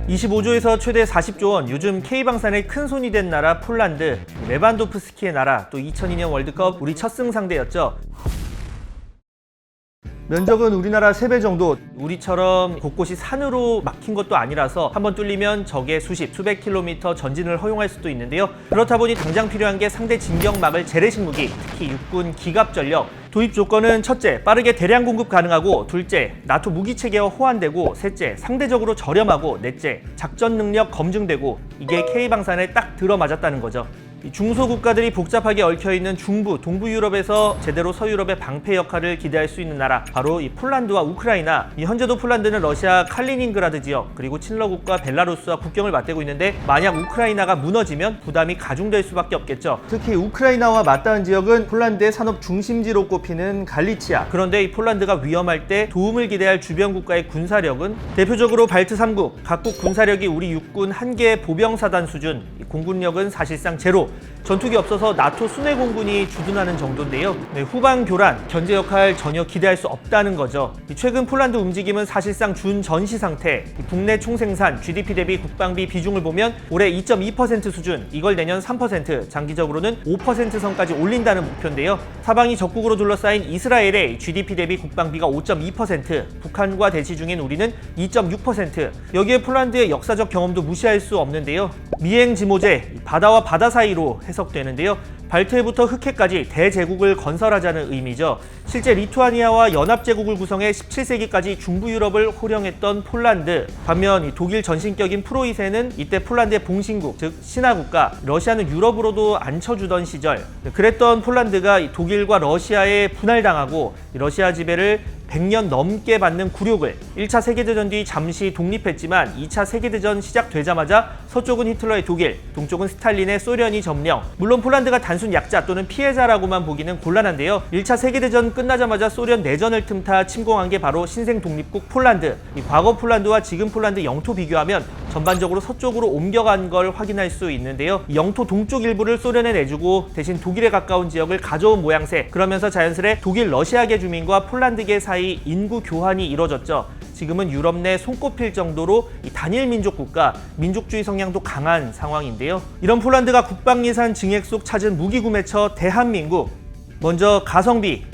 25조에서 최대 40조 원, 요즘 K방산의 큰 손이 된 나라 폴란드, 레반도프스키의 나라, 또 2002년 월드컵 우리 첫 승 상대였죠. 면적은 우리나라 3배 정도, 우리처럼 곳곳이 산으로 막힌 것도 아니라서 한번 뚫리면 적의 수백 킬로미터 전진을 허용할 수도 있는데요. 그렇다 보니 당장 필요한 게 상대 진격 막을 재래식 무기, 특히 육군 기갑 전력. 도입 조건은 첫째, 빠르게 대량 공급 가능하고, 둘째, 나토 무기 체계와 호환되고, 셋째, 상대적으로 저렴하고, 넷째, 작전 능력 검증되고, 이게 K방산에 딱 들어맞았다는 거죠. 중소 국가들이 복잡하게 얽혀있는 중부, 동부 유럽에서 제대로 서유럽의 방패 역할을 기대할 수 있는 나라, 바로 이 폴란드와 우크라이나. 현재도 폴란드는 러시아 칼리닝그라드 지역, 그리고 친러국가 벨라루스와 국경을 맞대고 있는데, 만약 우크라이나가 무너지면 부담이 가중될 수밖에 없겠죠. 특히 우크라이나와 맞닿은 지역은 폴란드의 산업 중심지로 꼽히는 갈리치아. 그런데 이 폴란드가 위험할 때 도움을 기대할 주변 국가의 군사력은 대표적으로 발트 3국, 각국 군사력이 우리 육군 한 개의 보병사단 수준, 공군력은 사실상 제로. 전투기 없어서 나토 순회 공군이 주둔하는 정도인데요. 후방 교란, 견제 역할 전혀 기대할 수 없다는 거죠. 최근 폴란드 움직임은 사실상 준전시 상태. 국내 총생산, GDP 대비 국방비 비중을 보면 올해 2.2% 수준, 이걸 내년 3%, 장기적으로는 5% 선까지 올린다는 목표인데요. 사방이 적국으로 둘러싸인 이스라엘의 GDP 대비 국방비가 5.2%, 북한과 대치 중인 우리는 2.6%. 여기에 폴란드의 역사적 경험도 무시할 수 없는데요. 미행지모제, 바다와 바다 사이로 해석되는데요. 발트해부터 흑해까지 대제국을 건설하자는 의미죠. 실제 리투아니아와 연합제국을 구성해 17세기까지 중부 유럽을 호령했던 폴란드. 반면 독일 전신격인 프로이센은 이때 폴란드의 봉신국, 즉 신하국가, 러시아는 유럽으로도 앉혀주던 시절. 그랬던 폴란드가 독일과 러시아에 분할당하고 러시아 지배를 100년 넘게 받는 굴욕을, 1차 세계대전 뒤 잠시 독립했지만 2차 세계대전 시작되자마자 서쪽은 히틀러의 독일, 동쪽은 스탈린의 소련이 점령. 물론 폴란드가 단순 약자 또는 피해자라고만 보기는 곤란한데요. 1차 세계대전 끝나자마자 소련 내전을 틈타 침공한 게 바로 신생 독립국 폴란드. 이 과거 폴란드와 지금 폴란드 영토 비교하면 전반적으로 서쪽으로 옮겨간 걸 확인할 수 있는데요. 영토 동쪽 일부를 소련에 내주고 대신 독일에 가까운 지역을 가져온 모양새. 그러면서 자연스레 독일 러시아계 주민과 폴란드계 사이 인구 교환이 이뤄졌죠. 지금은 유럽 내 손꼽힐 정도로 단일 민족 국가, 민족주의 성향도 강한 상황인데요. 이런 폴란드가 국방 예산 증액 속 찾은 무기 구매처 대한민국. 먼저 가성비.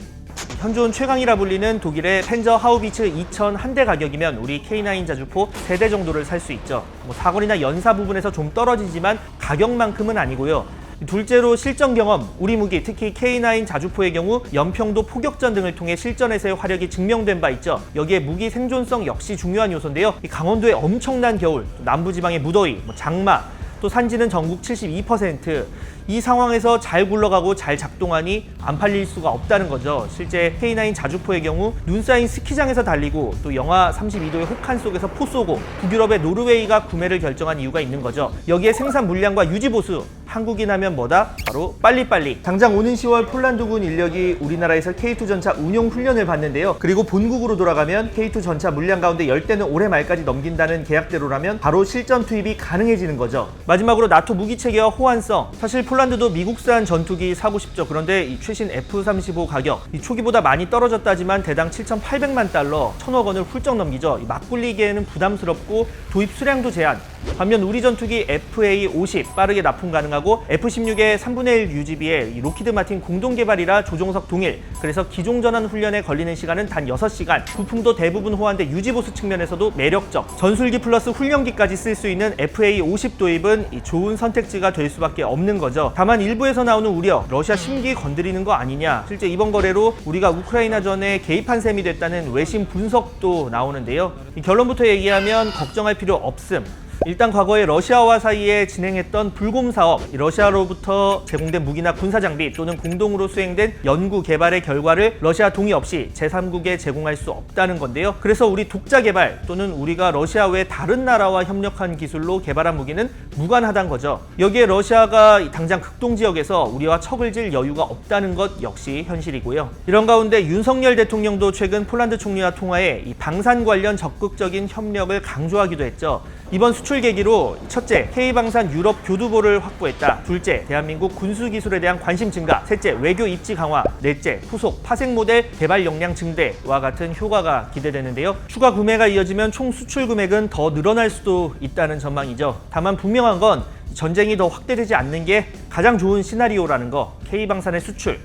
현존 최강이라 불리는 독일의 펜저 하우비츠 2000 한 대 가격이면 우리 K9 자주포 3대 정도를 살 수 있죠. 사거리나 연사 부분에서 좀 떨어지지만 가격만큼은 아니고요. 둘째로 실전 경험, 우리 무기, 특히 K9 자주포의 경우 연평도 포격전 등을 통해 실전에서의 화력이 증명된 바 있죠. 여기에 무기 생존성 역시 중요한 요소인데요. 강원도의 엄청난 겨울, 남부지방의 무더위, 장마, 또 산지는 전국 72%. 이 상황에서 잘 굴러가고 잘 작동하니 안 팔릴 수가 없다는 거죠. 실제 K9 자주포의 경우 눈 쌓인 스키장에서 달리고 또 영하 32도의 혹한 속에서 포 쏘고 북유럽의 노르웨이가 구매를 결정한 이유가 있는 거죠. 여기에 생산 물량과 유지 보수, 한국인 하면 뭐다? 바로 빨리빨리. 당장 오는 10월 폴란드군 인력이 우리나라에서 K2 전차 운용 훈련을 받는데요. 그리고 본국으로 돌아가면 K2 전차 물량 가운데 10대는 올해 말까지 넘긴다는 계약대로라면 바로 실전 투입이 가능해지는 거죠. 마지막으로 나토 무기 체계와 호환성. 사실 폴란드도 미국산 전투기 사고 싶죠. 그런데 이 최신 F-35 가격, 이 초기보다 많이 떨어졌다지만 대당 7,800만 달러, 1,000억 원을 훌쩍 넘기죠. 막 굴리기에는 부담스럽고 도입 수량도 제한. 반면 우리 전투기 FA-50 빠르게 납품 가능하고 F-16의 3분의 1 유지비에 로키드 마틴 공동 개발이라 조종석 동일. 그래서 기종 전환 훈련에 걸리는 시간은 단 6시간. 부품도 대부분 호환돼 유지 보수 측면에서도 매력적. 전술기 플러스 훈련기까지 쓸 수 있는 FA-50 도입은 좋은 선택지가 될 수밖에 없는 거죠. 다만 일부에서 나오는 우려, 러시아 심기 건드리는 거 아니냐. 실제 이번 거래로 우리가 우크라이나전에 개입한 셈이 됐다는 외신 분석도 나오는데요. 결론부터 얘기하면 걱정할 필요 없음. 일단 과거에 러시아와 사이에 진행했던 불곰 사업, 러시아로부터 제공된 무기나 군사 장비 또는 공동으로 수행된 연구 개발의 결과를 러시아 동의 없이 제3국에 제공할 수 없다는 건데요. 그래서 우리 독자 개발 또는 우리가 러시아 외 다른 나라와 협력한 기술로 개발한 무기는 무관하다는 거죠. 여기에 러시아가 당장 극동 지역에서 우리와 척을 질 여유가 없다는 것 역시 현실이고요. 이런 가운데 윤석열 대통령도 최근 폴란드 총리와 통화해 이 방산 관련 적극적인 협력을 강조하기도 했죠. 이번 수출 계기로 첫째, K방산 유럽 교두보를 확보했다. 둘째, 대한민국 군수기술에 대한 관심 증가. 셋째, 외교 입지 강화. 넷째, 후속 파생 모델 개발 역량 증대와 같은 효과가 기대되는데요. 추가 구매가 이어지면 총 수출 금액은 더 늘어날 수도 있다는 전망이죠. 다만 분명한 건 전쟁이 더 확대되지 않는 게 가장 좋은 시나리오라는 거. K방산의 수출,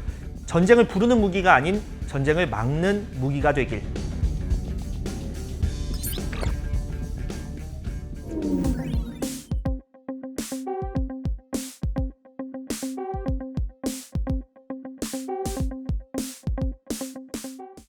전쟁을 부르는 무기가 아닌 전쟁을 막는 무기가 되길.